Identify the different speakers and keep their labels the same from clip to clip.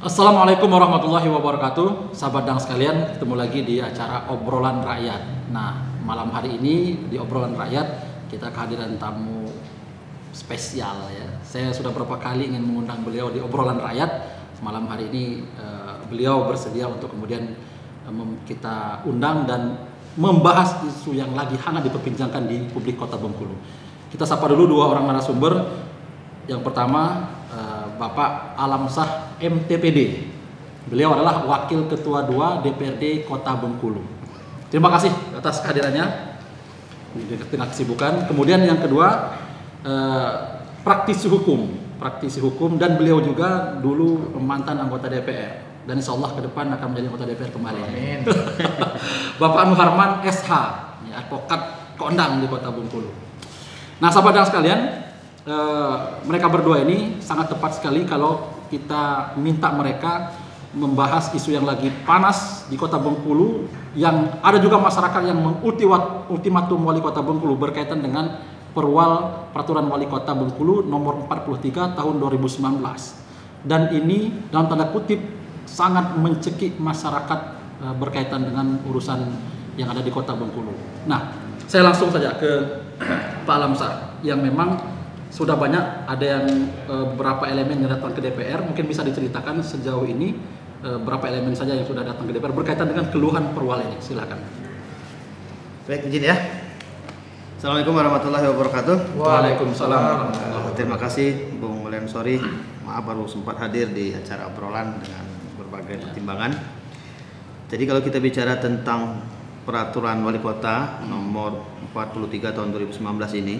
Speaker 1: Assalamualaikum warahmatullahi wabarakatuh. Sahabat Dang sekalian, ketemu lagi di acara Obrolan Rakyat. Nah, malam hari ini di Obrolan Rakyat kita kehadiran tamu spesial ya. Saya sudah berapa kali ingin mengundang beliau di Obrolan Rakyat. Malam hari ini beliau bersedia untuk kemudian kita undang dan membahas isu yang lagi hangat diperbincangkan di publik Kota Bengkulu. Kita sapa dulu dua orang narasumber. Yang pertama Bapak Alamsyah MTPD. Beliau adalah Wakil Ketua 2 DPRD Kota Bengkulu. Terima kasih atas kehadirannya di tengah kesibukan. Kemudian yang kedua praktisi hukum dan beliau juga dulu mantan anggota DPR dan insya Allah ke depan akan menjadi anggota DPR kembali. Amin. Bapak Nuharman SH, advokat kondang di Kota Bengkulu. Nah, sahabat dan sekalian, mereka berdua ini sangat tepat sekali kalau kita minta mereka membahas isu yang lagi panas di Kota Bengkulu, yang ada juga masyarakat yang mengultimatum Wali Kota Bengkulu berkaitan dengan peraturan Wali Kota Bengkulu nomor 43 tahun 2019. Dan ini dalam tanda kutip sangat mencekik masyarakat berkaitan dengan urusan yang ada di Kota Bengkulu. Nah, saya langsung saja ke Pak Alamsyah yang memang sudah banyak ada yang berapa elemen yang datang ke DPR. Mungkin bisa diceritakan sejauh ini berapa elemen saja yang sudah datang ke DPR berkaitan dengan keluhan perwal ini. Silakan.
Speaker 2: Baik, izin ya. Assalamualaikum warahmatullahi wabarakatuh.
Speaker 1: Waalaikumsalam.
Speaker 2: Terima kasih Bung Mulyan Sori. Maaf baru sempat hadir di acara obrolan dengan berbagai pertimbangan. Jadi kalau kita bicara tentang peraturan Wali Kota nomor 43 tahun 2019 ini,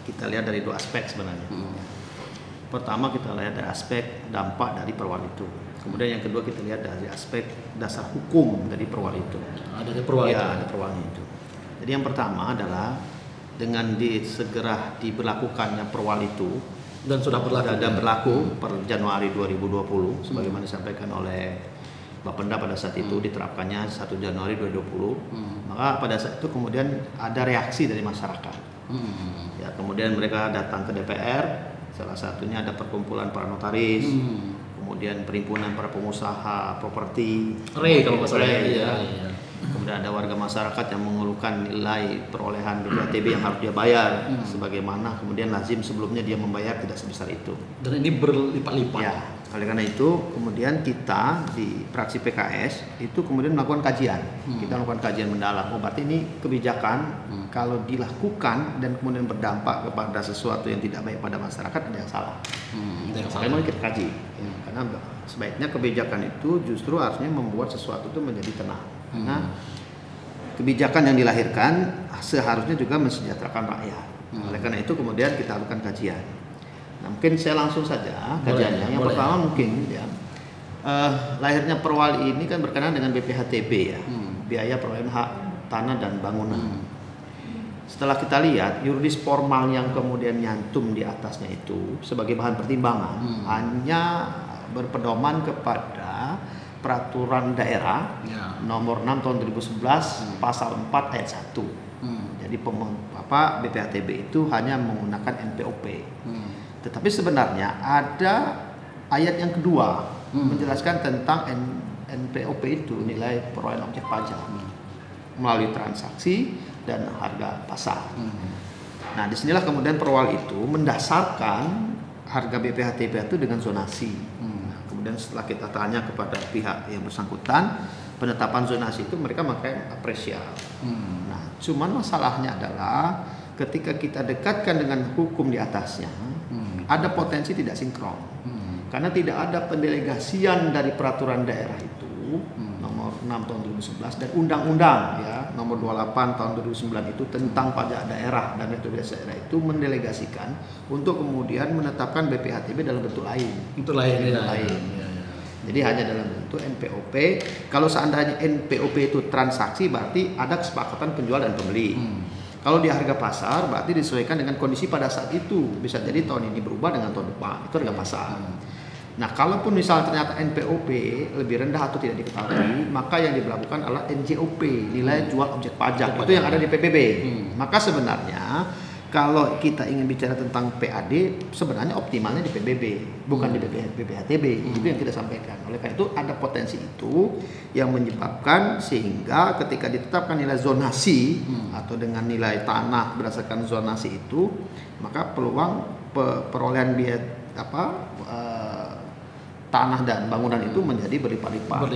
Speaker 2: kita lihat dari dua aspek sebenarnya. Pertama kita lihat dari aspek dampak dari perwal itu. Kemudian yang kedua kita lihat dari aspek dasar hukum dari perwal itu.
Speaker 1: Ada perwal itu.
Speaker 2: Ada perwalnya itu. Jadi yang pertama adalah dengan segera diberlakukannya perwal itu
Speaker 1: dan sudah berlaku
Speaker 2: per Januari 2020 sebagaimana disampaikan oleh Bapenda pada saat itu diterapkannya 1 Januari 2020. Maka pada saat itu kemudian ada reaksi dari masyarakat. Ya, kemudian mereka datang ke DPR, salah satunya ada perkumpulan para notaris, kemudian perhimpunan para pengusaha properti,
Speaker 1: kalau nggak salah.
Speaker 2: Iya. Kemudian ada warga masyarakat yang mengeluhkan nilai perolehan BPHTB yang harus dia bayar, sebagaimana kemudian lazim sebelumnya dia membayar tidak sebesar itu.
Speaker 1: Dan ini berlipat-lipat.
Speaker 2: Ya, oleh karena itu kemudian kita di fraksi PKS itu kemudian melakukan kajian. Kita melakukan kajian mendalam. Oh, berarti ini kebijakan kalau dilakukan dan kemudian berdampak kepada sesuatu yang tidak baik pada masyarakat, ada yang salah. Makanya kita kaji. Karena sebaiknya kebijakan itu justru harusnya membuat sesuatu itu menjadi tenang. Nah, kebijakan yang dilahirkan seharusnya juga mensejahterakan rakyat. Oleh karena itu kemudian kita lakukan kajian. Nah, mungkin saya langsung saja kajiannya. Yang pertama mungkin ya, lahirnya perwal ini kan berkenaan dengan BPHTB ya, biaya perolehan hak tanah dan bangunan. Setelah kita lihat yuridis formal yang kemudian nyantum di atasnya itu sebagai bahan pertimbangan hanya berpedoman kepada peraturan daerah nomor 6 tahun 2011 pasal 4 ayat 1. Jadi BPHTB itu hanya menggunakan NPOP. Tetapi sebenarnya ada ayat yang kedua menjelaskan tentang NPOP itu nilai perolehan objek pajak melalui transaksi dan harga pasar. Nah, disinilah kemudian perwal itu mendasarkan harga BPHTB itu dengan zonasi. Kemudian setelah kita tanya kepada pihak yang bersangkutan, penetapan zonasi itu mereka pakai apresial. Nah, cuman masalahnya adalah ketika kita dekatkan dengan hukum di atasnya, ada potensi tidak sinkron. Karena tidak ada pendelegasian dari peraturan daerah itu nomor 6 tahun 2011 dan undang-undang ya nomor 28 tahun 2009 itu tentang pajak daerah dan metode daerah itu mendelegasikan untuk kemudian menetapkan BPHTB dalam bentuk lain. Jadi hanya dalam bentuk NPOP. Kalau seandainya NPOP itu transaksi berarti ada kesepakatan penjual dan pembeli. Kalau di harga pasar berarti disesuaikan dengan kondisi pada saat itu. Bisa jadi tahun ini berubah dengan tahun depan. Itu harga pasar. Nah, kalaupun misalnya ternyata NPOP lebih rendah atau tidak diketahui, maka yang diberlakukan adalah NJOP, nilai jual objek pajak. Itu yang ada di PBB. Maka sebenarnya kalau kita ingin bicara tentang PAD, sebenarnya optimalnya di PBB, bukan di BPHTB. Itu yang kita sampaikan. Oleh karena itu ada potensi itu yang menyebabkan sehingga ketika ditetapkan nilai zonasi atau dengan nilai tanah berdasarkan zonasi itu, maka peluang perolehan biaya tanah dan bangunan itu menjadi berlipat-lipat.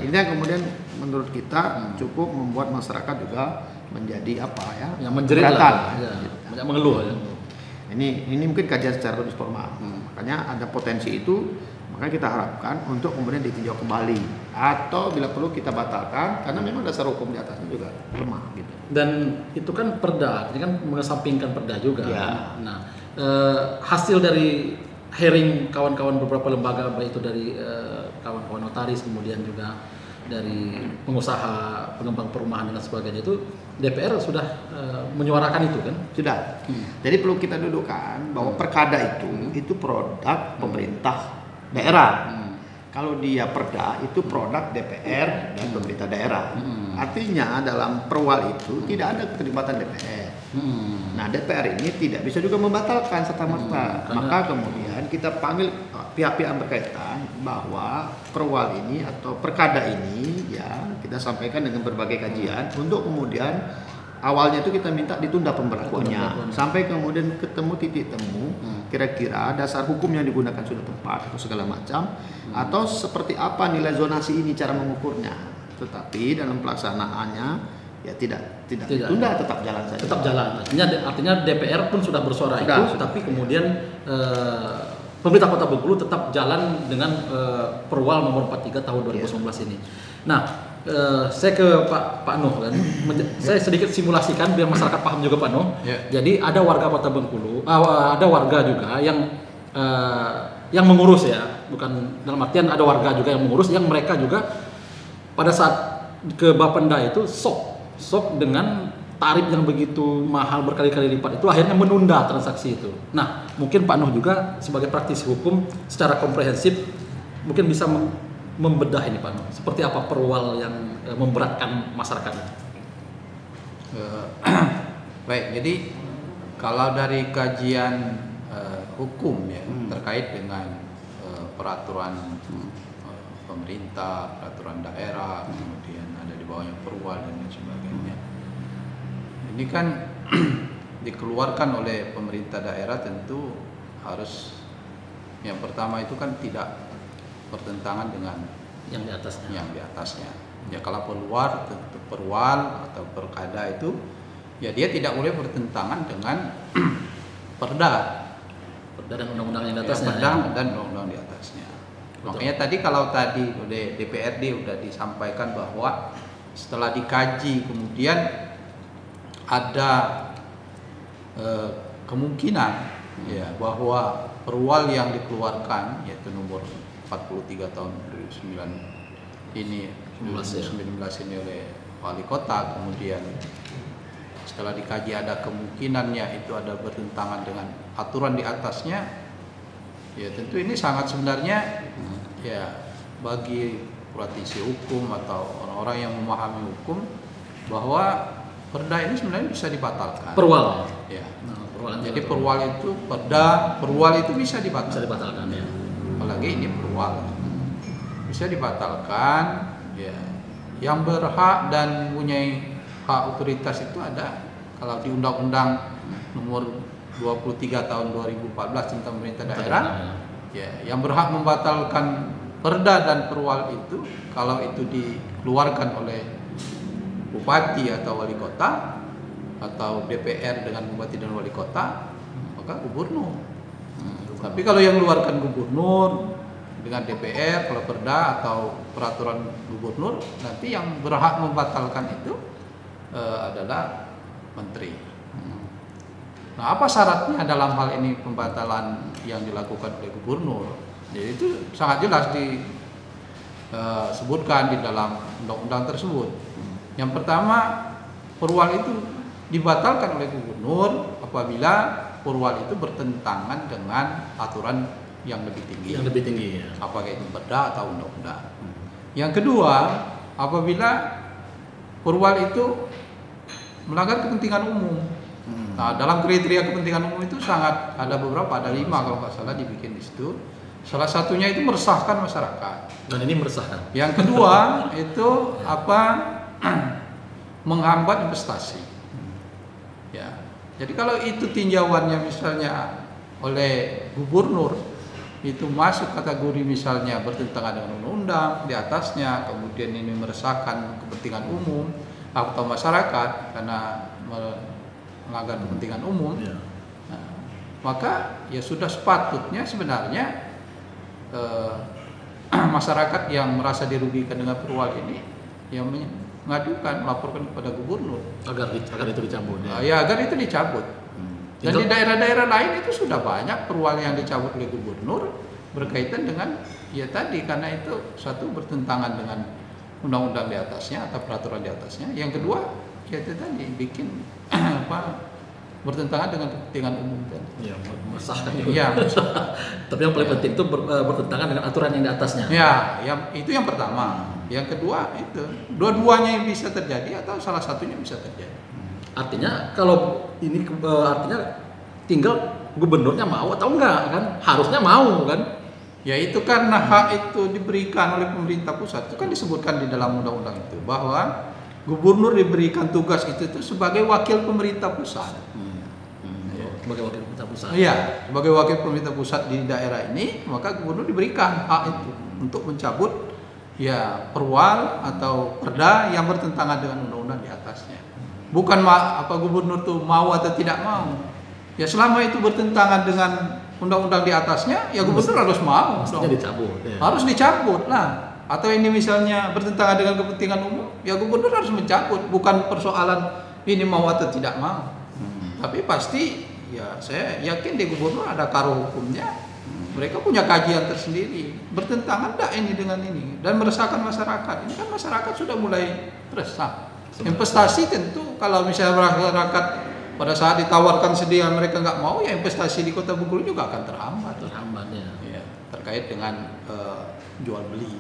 Speaker 2: Ini yang kemudian menurut kita cukup membuat masyarakat juga menjadi
Speaker 1: yang menjerit lah, banyak mengeluh ya.
Speaker 2: Ini mungkin kajian secara lebih formal. Makanya ada potensi itu, maka kita harapkan untuk kemudian ditinjau kembali atau bila perlu kita batalkan karena memang dasar hukum di atasnya juga lemah gitu.
Speaker 1: Dan itu kan perda, ini kan mengesampingkan perda juga.
Speaker 2: Ya.
Speaker 1: Nah, hasil dari hearing kawan-kawan beberapa lembaga, baik itu dari kawan-kawan notaris, kemudian juga dari pengusaha pengembang perumahan dan sebagainya, itu DPR sudah menyuarakan itu kan?
Speaker 2: Sudah. Jadi perlu kita dudukkan bahwa perkada itu produk pemerintah daerah. Kalau dia perda itu produk DPR dan pemerintah daerah. Artinya dalam perwal itu tidak ada keterlibatan DPR. Nah, DPR ini tidak bisa juga membatalkan serta-merta. Maka kemudian kita panggil pihak-pihak yang berkaitan bahwa perwal ini atau perkada ini ya kita sampaikan dengan berbagai kajian untuk kemudian awalnya itu kita minta ditunda pemberlakuannya sampai kemudian ketemu titik temu kira-kira dasar hukum yang digunakan sudah tepat atau segala macam atau seperti apa nilai zonasi ini cara mengukurnya. Tetapi dalam pelaksanaannya ya tidak ditunda, tetap jalan saja.
Speaker 1: Tetap jalan. Artinya DPR pun sudah bersuara sudah. Tapi kemudian pemerintah Kota Bengkulu tetap jalan dengan Perwal nomor 43 tahun 2019 ini. Nah, saya ke Pak Nuh kan. Saya sedikit simulasikan biar masyarakat paham juga Pak Nuh. Jadi ada warga Kota Bengkulu, ada warga juga yang mengurus ya, bukan dalam artian ada warga juga yang mengurus, yang mereka juga pada saat ke Bapenda itu sok dengan tarif yang begitu mahal berkali-kali lipat itu akhirnya menunda transaksi itu. Nah, mungkin Pak Nuh juga sebagai praktisi hukum secara komprehensif mungkin bisa membedah ini Pak Nuh. Seperti apa perwal yang memberatkan masyarakat itu?
Speaker 3: Baik, jadi kalau dari kajian hukum ya terkait dengan peraturan pemerintah, peraturan daerah, kemudian ada di bawahnya perwal dan lain sebagainya. Ini kan dikeluarkan oleh pemerintah daerah tentu harus yang pertama itu kan tidak bertentangan dengan
Speaker 1: yang di atasnya.
Speaker 3: Ya kalau perwal atau perkada itu ya dia tidak boleh bertentangan dengan perda
Speaker 1: dan undang-undang yang di atasnya.
Speaker 3: Dan undang-undang di atasnya. Betul. Makanya tadi oleh DPRD sudah disampaikan bahwa setelah dikaji kemudian ada kemungkinan ya bahwa perwal yang dikeluarkan yaitu nomor 43 tahun 2019 ini oleh wali kota, kemudian setelah dikaji ada kemungkinannya itu ada bertentangan dengan aturan di atasnya, ya tentu ini sangat sebenarnya ya bagi praktisi hukum atau orang-orang yang memahami hukum bahwa perda ini sebenarnya bisa dibatalkan.
Speaker 1: Perwal.
Speaker 3: Ya. Jadi perwal itu bisa dibatalkan.
Speaker 1: Ya.
Speaker 3: Apalagi ini perwal. Bisa dibatalkan ya. Yang berhak dan mempunyai hak otoritas itu ada kalau di Undang-Undang nomor 23 tahun 2014 tentang pemerintah daerah. Ya, yang berhak membatalkan perda dan perwal itu kalau itu dikeluarkan oleh bupati atau wali kota atau DPR dengan bupati dan wali kota, maka gubernur. Tapi kalau yang mengeluarkan gubernur dengan DPR, kalau perda atau peraturan gubernur, nanti yang berhak membatalkan itu adalah menteri. Nah, apa syaratnya dalam hal ini pembatalan yang dilakukan oleh gubernur? Jadi itu sangat jelas disebutkan di dalam undang-undang tersebut. Yang pertama, perwal itu dibatalkan oleh gubernur apabila perwal itu bertentangan dengan aturan yang lebih tinggi.
Speaker 1: Yang lebih tinggi ya.
Speaker 3: Apakah itu perda atau undang-undang. Yang kedua, apabila perwal itu melanggar kepentingan umum Nah, dalam kriteria kepentingan umum itu sangat ada beberapa, ada 5 kalau nggak salah dibikin di situ. Salah satunya itu meresahkan masyarakat.
Speaker 1: Dan ini meresahkan.
Speaker 3: Yang kedua itu menghambat investasi. Ya. Jadi kalau itu tinjauannya misalnya oleh gubernur itu masuk kategori misalnya bertentangan dengan undang-undang di atasnya, kemudian ini meresahkan kepentingan umum atau masyarakat karena melanggar kepentingan umum, nah, maka ya sudah sepatutnya sebenarnya masyarakat yang merasa dirugikan dengan perwal ini yang mengadukan, melaporkan kepada gubernur
Speaker 1: agar itu dicabut.
Speaker 3: Ya agar itu dicabut. Dan di daerah-daerah lain itu sudah banyak perwal yang dicabut oleh gubernur berkaitan dengan ya tadi, karena itu satu bertentangan dengan undang-undang di atasnya atau peraturan di atasnya. Yang kedua ya itu tadi bikin bertentangan dengan kepentingan umum tadi.
Speaker 1: Ya, meresahkan juga.
Speaker 3: Ya,
Speaker 1: Tapi yang paling penting itu bertentangan dengan aturan yang di atasnya.
Speaker 3: ya, itu yang pertama. Yang kedua itu dua-duanya yang bisa terjadi atau salah satunya bisa terjadi.
Speaker 1: Artinya kalau ini artinya tinggal gubernurnya mau atau enggak kan? Harusnya mau kan?
Speaker 3: Ya itu karena hak itu diberikan oleh pemerintah pusat, itu kan disebutkan di dalam undang-undang itu bahwa gubernur diberikan tugas itu sebagai wakil pemerintah pusat.
Speaker 1: Sebagai wakil pemerintah pusat.
Speaker 3: Iya, sebagai wakil pemerintah pusat di daerah ini, maka gubernur diberikan hak itu untuk mencabut ya perwal atau perda yang bertentangan dengan undang-undang di atasnya. Bukan gubernur tuh mau atau tidak mau. Ya selama itu bertentangan dengan undang-undang di atasnya, ya gubernur harus mau.
Speaker 1: Mestinya dicabut. Ya.
Speaker 3: Harus dicabut lah. Atau ini misalnya bertentangan dengan kepentingan umum, ya gubernur harus mencabut. Bukan persoalan ini mau atau tidak mau. Tapi pasti, ya saya yakin di gubernur ada karo hukumnya. Mereka punya kajian tersendiri. Bertentangan enggak ini dengan ini dan meresahkan masyarakat. Ini kan masyarakat sudah mulai resah. Investasi tentu kalau misalnya masyarakat pada saat ditawarkan sedia mereka nggak mau, ya investasi di Kota Bengkulu juga akan terhambat. Ya, terkait dengan jual beli,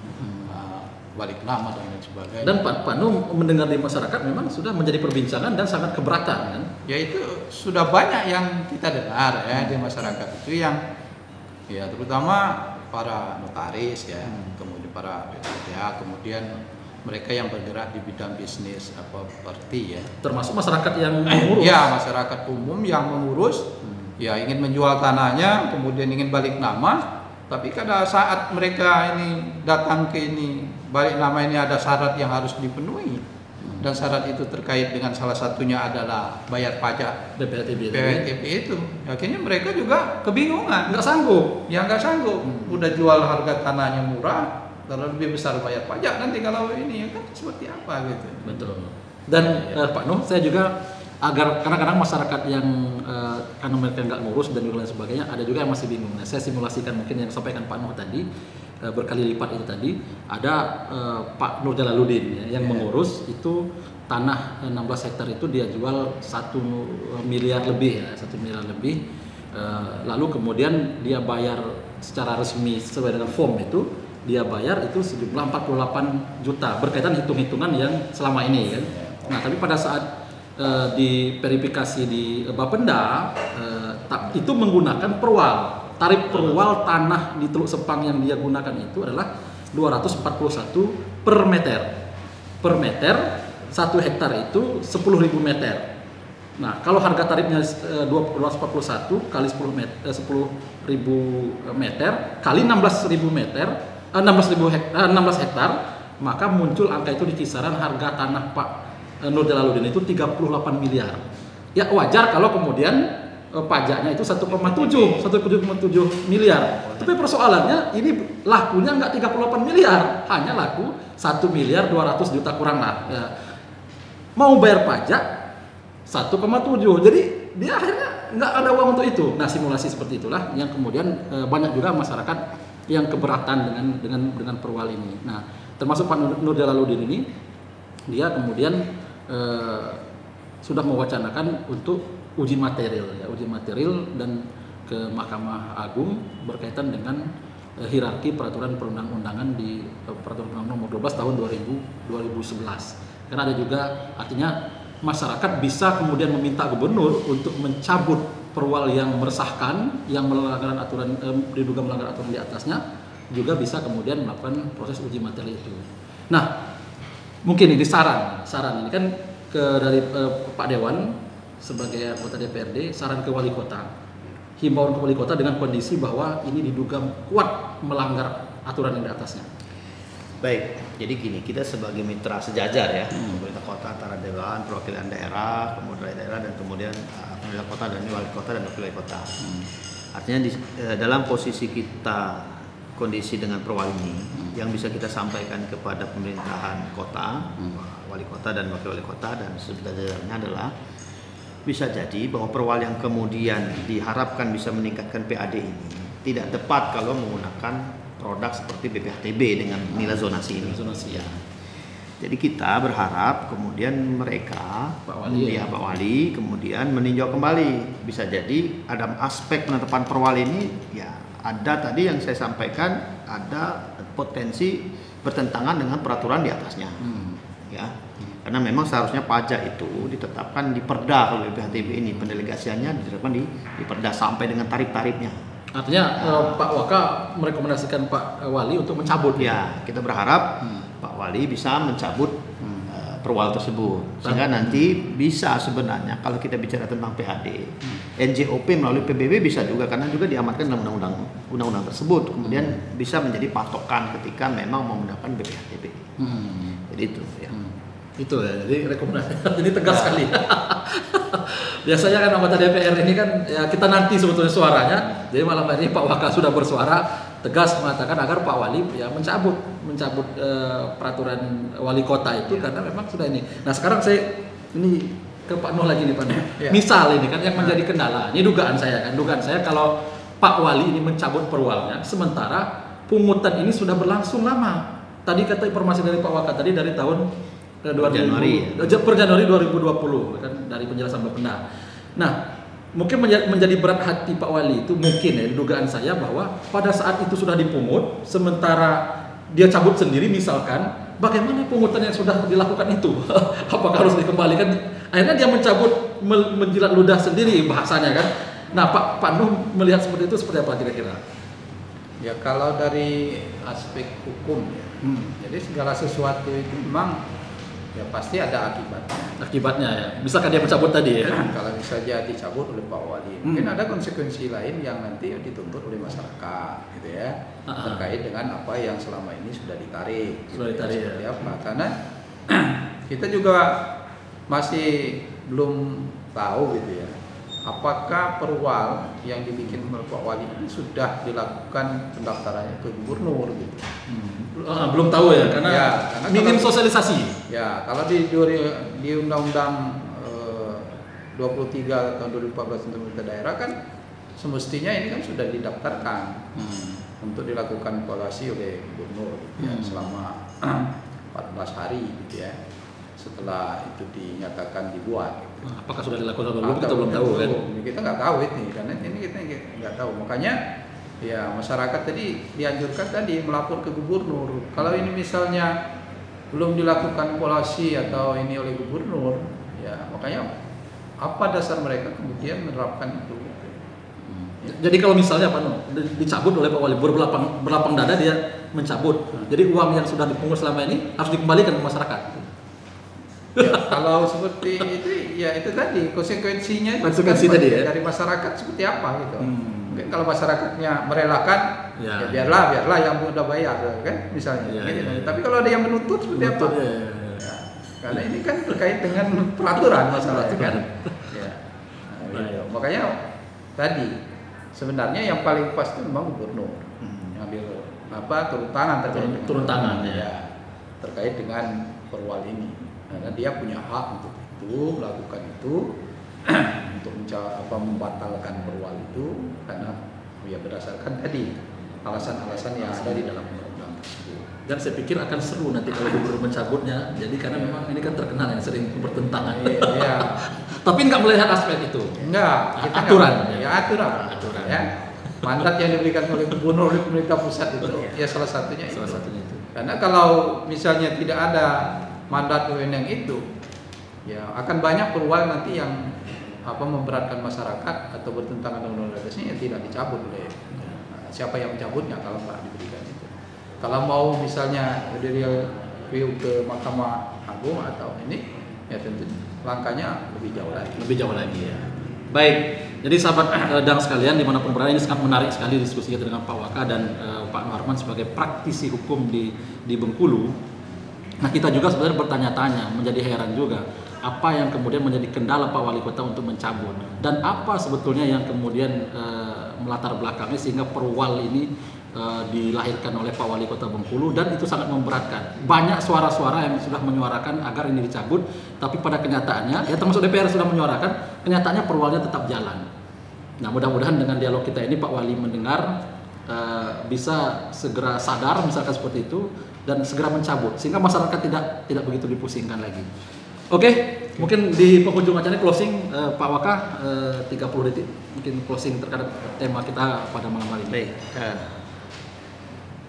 Speaker 3: balik nama dan lain sebagainya.
Speaker 1: Dan Pak Nu mendengar di masyarakat memang sudah menjadi perbincangan dan sangat keberatan kan?
Speaker 3: Ya itu sudah banyak yang kita dengar ya di masyarakat itu yang ya terutama para notaris ya, kemudian para PPDA, kemudian mereka yang bergerak di bidang bisnis properti ya.
Speaker 1: Termasuk masyarakat yang mengurus.
Speaker 3: Ya, masyarakat umum yang mengurus ya ingin menjual tanahnya, kemudian ingin balik nama, tapi pada saat mereka ini datang ke ini balik nama ini ada syarat yang harus dipenuhi. Dan syarat itu terkait dengan salah satunya adalah bayar pajak BPTB itu. Akhirnya mereka juga kebingungan,
Speaker 1: Nggak sanggup.
Speaker 3: Ya nggak sanggup. Udah jual harga tanahnya murah, terlalu lebih besar bayar pajak nanti kalau ini ya kan seperti apa gitu.
Speaker 1: Betul. Dan Pak Nuh, saya juga agar kadang-kadang masyarakat yang karena mereka nggak ngurus dan lain sebagainya, ada juga yang masih bingung. Nah, saya simulasikan mungkin yang disampaikan Pak Nuh tadi berkali lipat itu tadi, ada Pak Nur Jalaluddin ya, yang mengurus itu tanah 16 hektar itu dia jual 1 miliar lebih ya, 1 miliar lebih. Lalu kemudian dia bayar secara resmi sesuai dengan form itu, dia bayar itu sejumlah 48 juta berkaitan hitung-hitungan yang selama ini kan. Nah, tapi pada saat diverifikasi di Bapenda itu menggunakan perwal. Tarif perwal tanah di Teluk Sepang yang dia gunakan itu adalah 241 per meter. Per meter 1 hektar itu 10.000 meter. Nah, kalau harga tarifnya 241 kali 10.000 meter kali 16.000 meter 16 hektar, maka muncul angka itu di kisaran harga tanah Pak Nur Jalaluddin itu 38 miliar. Ya wajar kalau kemudian pajaknya itu 1,7 miliar. Tapi persoalannya ini lakunya nggak 38 miliar, hanya laku 1 miliar 200 juta kurang lah. Ya. Mau bayar pajak 1,7, jadi dia akhirnya nggak ada uang untuk itu. Nah, simulasi seperti itulah yang kemudian banyak juga masyarakat yang keberatan dengan perwal ini. Nah, termasuk Pak Nur Jalaluddin ini, dia kemudian sudah mewacanakan untuk uji material dan ke Mahkamah Agung berkaitan dengan hierarki peraturan perundang-undangan di peraturan perundang nomor 12 tahun 2011. Karena ada juga artinya masyarakat bisa kemudian meminta gubernur untuk mencabut perwal yang meresahkan, yang melanggar aturan, diduga melanggar aturan di atasnya, juga bisa kemudian melakukan proses uji materi itu. Nah, mungkin ini saran ini kan dari Pak Dewan sebagai anggota DPRD, saran ke wali kota, himbauan ke wali kota dengan kondisi bahwa ini diduga kuat melanggar aturan yang di atasnya.
Speaker 2: Baik, jadi gini, kita sebagai mitra sejajar ya, pemerintah kota antara dewan, perwakilan daerah, kemudian daerah, dan kemudian pemerintah kota dan wali kota dan wakil wali kota. Artinya dalam posisi kita kondisi dengan perwal ini, yang bisa kita sampaikan kepada pemerintahan kota, wali kota dan wakil wali kota dan sejajarnya adalah bisa jadi bahwa perwal yang kemudian diharapkan bisa meningkatkan PAD ini tidak tepat kalau menggunakan produk seperti BPHTB dengan nilai zonasi ini.
Speaker 1: Ya.
Speaker 2: Jadi kita berharap kemudian mereka,
Speaker 1: Pak Wali
Speaker 2: kemudian meninjau kembali. Bisa jadi ada aspek penetapan perwal ini, ya ada tadi yang saya sampaikan, ada potensi bertentangan dengan peraturan di atasnya. Ya. Karena memang seharusnya pajak itu ditetapkan di Perda kalau BPHTB ini, pendelegasiannya ditetapkan di Perda sampai dengan tarif-tarifnya.
Speaker 1: Artinya Pak Waka merekomendasikan Pak Wali untuk mencabut.
Speaker 2: Ya, kita berharap Pak Wali bisa mencabut perwal tersebut. Sehingga nanti bisa sebenarnya kalau kita bicara tentang PAD, NJOP melalui PBB bisa juga, karena juga diamatkan dalam undang-undang tersebut. Kemudian bisa menjadi patokan ketika memang mau mendapatkan BPHTB. Jadi itu ya.
Speaker 1: Itu ya, jadi rekomendasi ini tegas sekali. Biasanya kan anggota DPR ini kan ya kita nanti sebetulnya suaranya. Jadi malam hari ini Pak Waka sudah bersuara tegas mengatakan agar Pak Wali ya mencabut peraturan wali kota itu karena memang sudah ini. Nah sekarang saya ini ke Pak Nuh lagi nih Pak Nuh.
Speaker 3: Ya.
Speaker 1: Misal ini kan yang menjadi kendala. Ini dugaan saya kalau Pak Wali ini mencabut perwalnya, sementara pungutan ini sudah berlangsung lama. Tadi kata informasi dari Pak Waka tadi dari tahun Januari 2020 kan dari penjelasan Bapenda. Nah, mungkin menjadi berat hati Pak Wali itu mungkin ya dugaan saya bahwa pada saat itu sudah dipungut sementara dia cabut sendiri misalkan, bagaimana pungutan yang sudah dilakukan itu? Apakah harus dikembalikan? Akhirnya dia mencabut menjilat ludah sendiri bahasanya kan. Nah, Pak Nuh melihat seperti itu seperti apa kira-kira?
Speaker 3: Ya kalau dari aspek hukum ya. Jadi segala sesuatu itu memang ya pasti ada
Speaker 1: Akibatnya ya. Misalkan dia mencabut tadi ya.
Speaker 3: Kalau misalnya dicabut oleh Pak Wali, mungkin ada konsekuensi lain yang nanti dituntut oleh masyarakat, gitu ya, terkait dengan apa yang selama ini sudah ditarik. Seperti apa? Karena kita juga masih belum tahu gitu ya. Apakah perwal yang dibikin oleh Pak Wali ini sudah dilakukan pendaftarannya ke gubernur gitu?
Speaker 1: Belum tahu ya, karena minim sosialisasi.
Speaker 3: Ya, kalau di Undang-Undang 23 tahun 2014 tentang pemerintah daerah kan semestinya ini kan sudah didaftarkan untuk dilakukan evaluasi oleh gubernur gitu ya, selama 14 hari gitu ya. Setelah itu dinyatakan dibuat. Gitu.
Speaker 1: Apakah sudah dilakukan atau belum? Kita belum tahu kan?
Speaker 3: Kita nggak tahu ini, karena ini kita nggak tahu. Makanya ya masyarakat tadi dianjurkan tadi melapor ke gubernur. Kalau ini misalnya belum dilakukan evaluasi atau ini oleh gubernur, ya makanya apa dasar mereka kemudian menerapkan itu?
Speaker 1: Jadi kalau misalnya dicabut oleh Pak Wali berlapang dada dia mencabut. Jadi uang yang sudah dipungut selama ini harus dikembalikan ke masyarakat.
Speaker 3: Ya, kalau seperti itu ya itu tadi konsekuensinya
Speaker 1: tadi ya
Speaker 3: dari masyarakat seperti apa gitu. Mungkin kalau masyarakatnya merelakan ya biarlah yang udah bayar kan misalnya gitu. Tapi kalau ada yang menuntut seperti apa? Ya, karena ini kan terkait dengan peraturan masalah kan. Ya. Nah, gitu. Makanya tadi sebenarnya yang paling pas itu memang gubernur ngambil turun tangan terkait terkait dengan perwal ini. Karena dia punya hak untuk itu, melakukan itu, untuk membatalkan perwal itu, karena ya berdasarkan tadi alasan-alasan yang ada di dalam undang-undang tersebut.
Speaker 1: Dan saya pikir akan seru nanti kalau gubernur mencabutnya, jadi karena memang ini kan terkenal yang sering bertentangan.
Speaker 3: Iya.
Speaker 1: Tapi nggak melihat aspek itu.
Speaker 3: Enggak.
Speaker 1: Aturan.
Speaker 3: Aturan. Ya. Mandat yang diberikan oleh gubernur oleh pemerintah pusat itu, ya salah satunya itu. Karena kalau misalnya tidak ada mandat wewenang itu, ya akan banyak perwal nanti yang memberatkan masyarakat atau bertentangan dengan undang-undang atasnya, yang tidak dicabut oleh siapa yang mencabutnya kalau nggak diberikan itu. Kalau mau misalnya judicial review ke Mahkamah Agung atau ini, ya tentu langkahnya lebih jauh lagi.
Speaker 1: Lebih jauh lagi ya. Baik, jadi sahabat dang sekalian dimanapun berada, ini sangat menarik sekali diskusi kita dengan Pak Waka dan Pak Nuharman sebagai praktisi hukum di Bengkulu. Nah, kita juga sebenarnya bertanya-tanya, menjadi heran juga apa yang kemudian menjadi kendala Pak Wali Kota untuk mencabut, dan apa sebetulnya yang kemudian melatar belakangnya sehingga perwal ini dilahirkan oleh Pak Wali Kota Bengkulu, dan itu sangat memberatkan. Banyak suara-suara yang sudah menyuarakan agar ini dicabut, tapi pada kenyataannya, ya termasuk DPR sudah menyuarakan, kenyataannya perwalnya tetap jalan. Nah, mudah-mudahan dengan dialog kita ini Pak Wali mendengar, bisa segera sadar misalkan seperti itu dan segera mencabut sehingga masyarakat tidak begitu dipusingkan lagi. Oke, mungkin di penghujung acara closing Pak Waka 30 detik mungkin closing terhadap tema kita pada malam hari ini.
Speaker 2: Baik.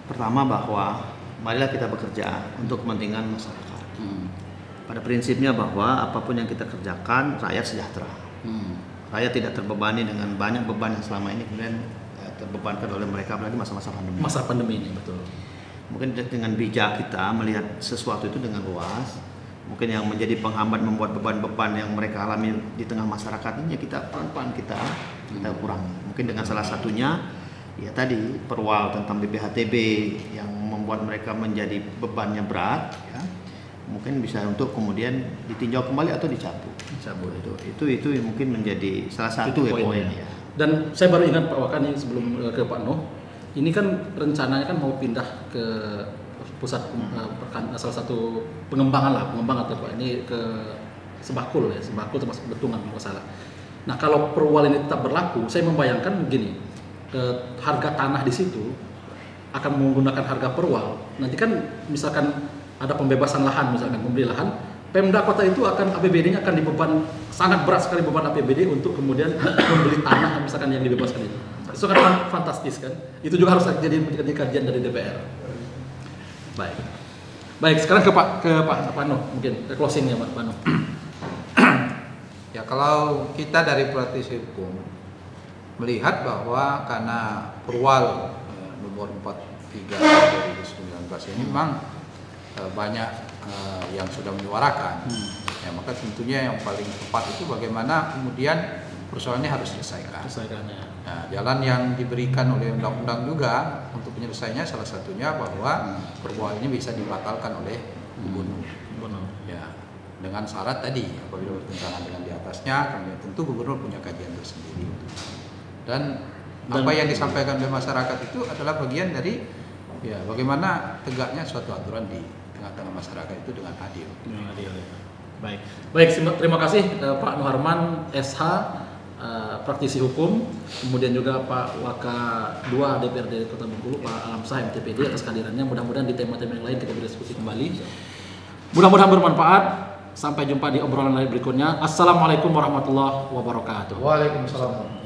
Speaker 2: Pertama bahwa marilah kita bekerja untuk kepentingan masyarakat. Pada prinsipnya bahwa apapun yang kita kerjakan rakyat sejahtera. Rakyat tidak terbebani dengan banyak beban yang selama ini kemudian terbebankan oleh mereka, apalagi masa-masa pandemi.
Speaker 1: Masa pandemi ini, betul.
Speaker 2: Mungkin dengan bijak kita melihat sesuatu itu dengan luas. Mungkin yang menjadi penghambat membuat beban-beban yang mereka alami di tengah masyarakat ini, ya kita pelan-pelan kita kurangi. Mungkin dengan salah satunya ya tadi perwal tentang BPHTB yang membuat mereka menjadi bebannya berat, ya. Mungkin bisa untuk kemudian ditinjau kembali atau dicabut. Itu mungkin menjadi salah satu poin ya.
Speaker 1: Dan saya baru ingat Pak Waka nih sebelum ke Pak Noh, ini kan rencananya kan mau pindah ke pusat salah satu pengembangan atau Pak ini ke Sebakul termasuk Betungan kalau salah. Nah, kalau perwal ini tetap berlaku, saya membayangkan begini, harga tanah di situ akan menggunakan harga perwal. Nanti kan misalkan ada pembebasan lahan, misalkan membeli lahan, Pemda kota itu akan APBD-nya akan dibeban, sangat berat sekali beban APBD untuk kemudian membeli tanah misalkan yang dibebaskan itu. Itu kan fantastis kan? Itu juga harus jadi kajian dari DPR. Baik, sekarang ke Pak Noh, mungkin ke closing ya Pak Noh.
Speaker 3: Ya, kalau kita dari praktisi hukum melihat bahwa karena perwal nomor 43 2019 ini memang banyak yang sudah menyuarakan, ya maka tentunya yang paling tepat itu bagaimana kemudian persoalannya harus diselesaikan. Nah, jalan yang diberikan oleh undang-undang juga untuk penyelesaiannya salah satunya bahwa perwal ini bisa dibatalkan oleh gubernur. Ya, dengan syarat tadi apabila bertentangan dengan di atasnya, kemudian tentu gubernur punya kajian tersendiri. Dan apa yang disampaikan oleh masyarakat itu adalah bagian dari ya bagaimana tegaknya suatu aturan di tengah-tengah masyarakat itu dengan adil.
Speaker 1: Baik, terima kasih Pak Nuharman SH, praktisi hukum, kemudian juga Pak Waka 2 DPRD Kota Bengkulu, Pak Alamsah MTPD atas kehadirannya. Mudah-mudahan di tema-tema yang lain kita berdiskusi kembali. Mudah-mudahan bermanfaat. Sampai jumpa di obrolan lain berikutnya. Assalamualaikum warahmatullahi wabarakatuh.
Speaker 3: Waalaikumsalam.